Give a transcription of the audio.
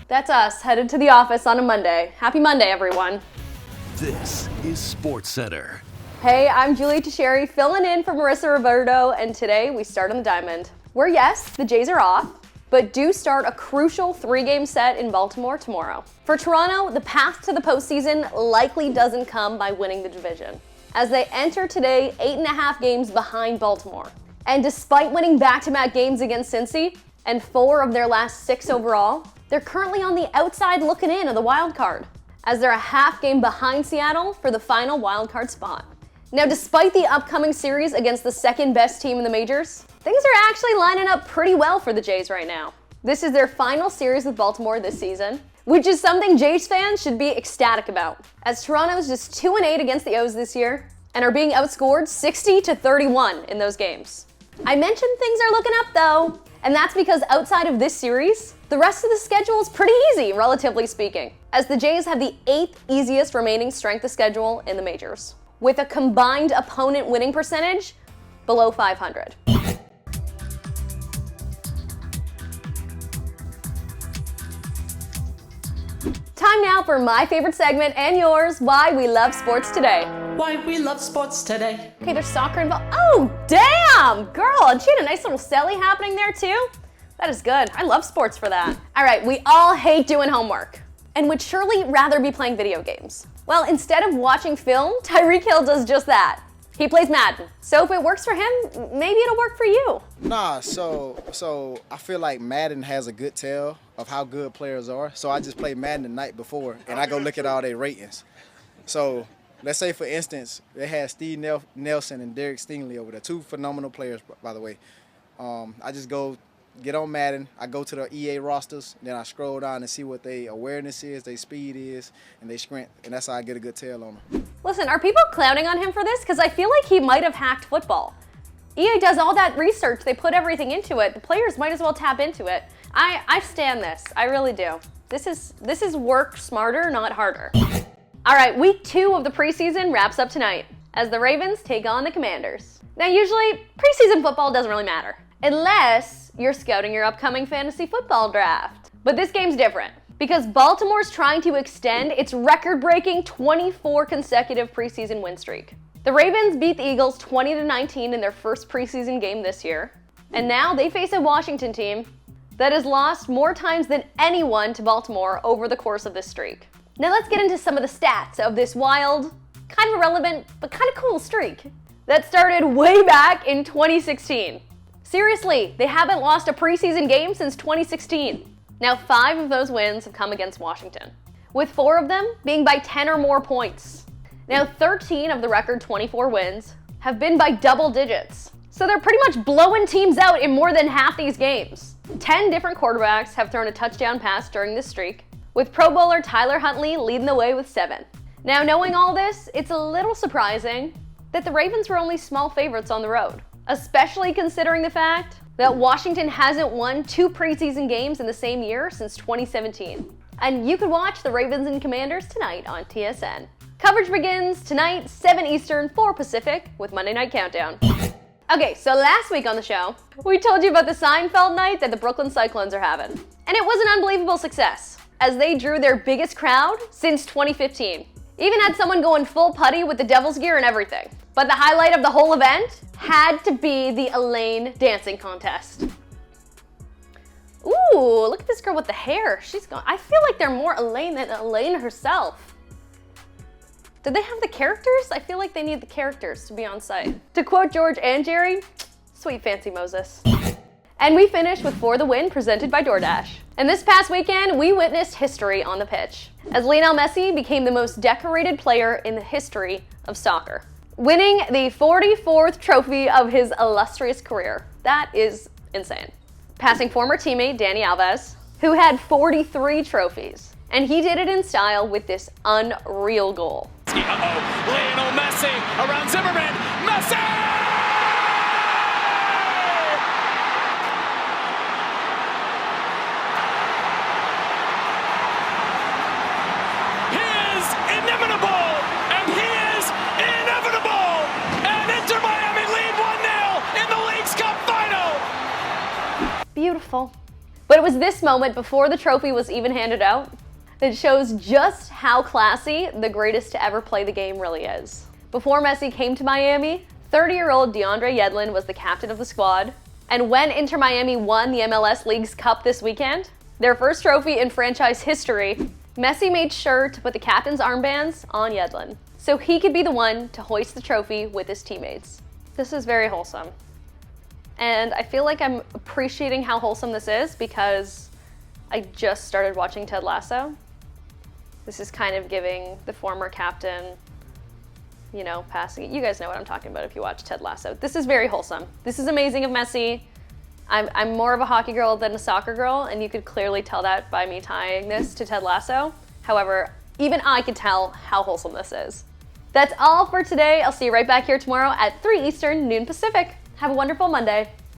That's us, headed to the office on a Monday. Happy Monday, everyone. This is Sportscentre. Hey, I'm Julie Teixeira, filling in for Marissa Roberto, and today we start on the diamond, where yes, the Jays are off, but do start a crucial 3-game set in Baltimore tomorrow. For Toronto, the path to the postseason likely doesn't come by winning the division, as they enter today 8.5 games behind Baltimore. And despite winning back-to-back games against Cincy, and 4 of their last 6 overall, they're currently on the outside looking in of the wild card, as they're a half game behind Seattle for the final wild card spot. Now, despite the upcoming series against the second best team in the majors, things are actually lining up pretty well for the Jays right now. This is their final series with Baltimore this season, which is something Jays fans should be ecstatic about, as Toronto's just 2-8 against the O's this year and are being outscored 60-31 in those games. I mentioned things are looking up though, and that's because outside of this series, the rest of the schedule is pretty easy, relatively speaking, as the Jays have the 8th easiest remaining strength of schedule in the majors, with a combined opponent winning percentage below 500. Time now for my favorite segment and yours, Why We Love Sports Today. Why we love sports today. Okay, there's soccer involved. Oh, damn, girl, and she had a nice little celly happening there too. That is good. I love sports for that. All right, we all hate doing homework and would surely rather be playing video games. Well, instead of watching film, Tyreek Hill does just that. He plays Madden. So if it works for him, maybe it'll work for you. Nah, so I feel like Madden has a good tell of how good players are. So I just play Madden the night before and I go look at all their ratings. So let's say, for instance, they had Steve Nelson and Derek Stingley over there, 2 phenomenal players, by the way. I just go get on Madden, I go to the EA rosters, then I scroll down and see what their awareness is, their speed is, and their strength, and that's how I get a good tell on them. Listen, are people clowning on him for this? Because I feel like he might have hacked football. EA does all that research, they put everything into it. The players might as well tap into it. I stand this, I really do. This is work smarter, not harder. All right, week 2 of the preseason wraps up tonight, as the Ravens take on the Commanders. Now, usually, preseason football doesn't really matter, unless you're scouting your upcoming fantasy football draft. But this game's different, because Baltimore's trying to extend its record-breaking 24 consecutive preseason win streak. The Ravens beat the Eagles 20-19 in their first preseason game this year, and now they face a Washington team that has lost more times than anyone to Baltimore over the course of this streak. Now let's get into some of the stats of this wild, kind of irrelevant, but kind of cool streak that started way back in 2016. Seriously, they haven't lost a preseason game since 2016. Now 5 of those wins have come against Washington, with 4 of them being by 10 or more points. Now 13 of the record 24 wins have been by double digits. So they're pretty much blowing teams out in more than half these games. 10 different quarterbacks have thrown a touchdown pass during this streak, with Pro Bowler Tyler Huntley leading the way with 7. Now, knowing all this, it's a little surprising that the Ravens were only small favorites on the road, especially considering the fact that Washington hasn't won 2 preseason games in the same year since 2017. And you could watch the Ravens and Commanders tonight on TSN. Coverage begins tonight, 7 Eastern, 4 Pacific, with Monday Night Countdown. Okay, so last week on the show, we told you about the Seinfeld night that the Brooklyn Cyclones are having. And it was an unbelievable success, as they drew their biggest crowd since 2015. Even had someone going full putty with the Devil's gear and everything. But the highlight of the whole event had to be the Elaine dancing contest. Ooh, look at this girl with the hair. She's gone. I feel like they're more Elaine than Elaine herself. Did they have the characters? I feel like they need the characters to be on site. To quote George and Jerry, sweet fancy Moses. And we finished with For the Win, presented by DoorDash. And this past weekend, we witnessed history on the pitch, as Lionel Messi became the most decorated player in the history of soccer, winning the 44th trophy of his illustrious career. That is insane. Passing former teammate Dani Alves, who had 43 trophies. And he did it in style with this unreal goal. Uh-oh, Lionel Messi around Zimmerman, Messi! Beautiful. But it was this moment before the trophy was even handed out that shows just how classy the greatest to ever play the game really is. Before Messi came to Miami, 30-year-old DeAndre Yedlin was the captain of the squad. And when Inter Miami won the MLS League's Cup this weekend, their first trophy in franchise history, Messi made sure to put the captain's armbands on Yedlin so he could be the one to hoist the trophy with his teammates. This is very wholesome. And I feel like I'm appreciating how wholesome this is because I just started watching Ted Lasso. This is kind of giving the former captain, you know, passing it. You guys know what I'm talking about if you watch Ted Lasso. This is very wholesome. This is amazing of Messi. I'm more of a hockey girl than a soccer girl, and you could clearly tell that by me tying this to Ted Lasso. However, even I could tell how wholesome this is. That's all for today. I'll see you right back here tomorrow at 3 Eastern, noon Pacific. Have a wonderful Monday.